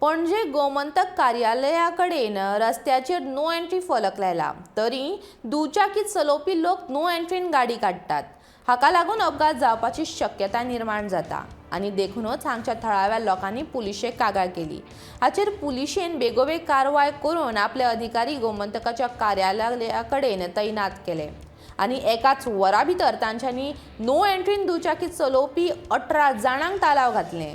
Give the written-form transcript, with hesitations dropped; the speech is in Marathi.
पणजे गोमंतक कार्यालयाकडेन रस्त्याचेर नो एंट्री फलक लायला, तरी दुचाकी चलोवपी लोक नो एंट्रीन गाडी काडटात। हाका लागून अपघात जावपाची शक्यताय निर्माण जाता आनी देखूनच हांगच्या थळाव्या लोकांनी पुलिशेक कागाळ केली। हाचेर पुलिशेन बेगोबेग कारवाय करून आपले अधिकारी गोमंतकाच्या कार्यालयाकडेन तैनात केले आनी एकाच वरा भितर तांच्यांनी नो एंट्रीन दुचाकी चलोवपी 18 जाणांक तालाव घातले।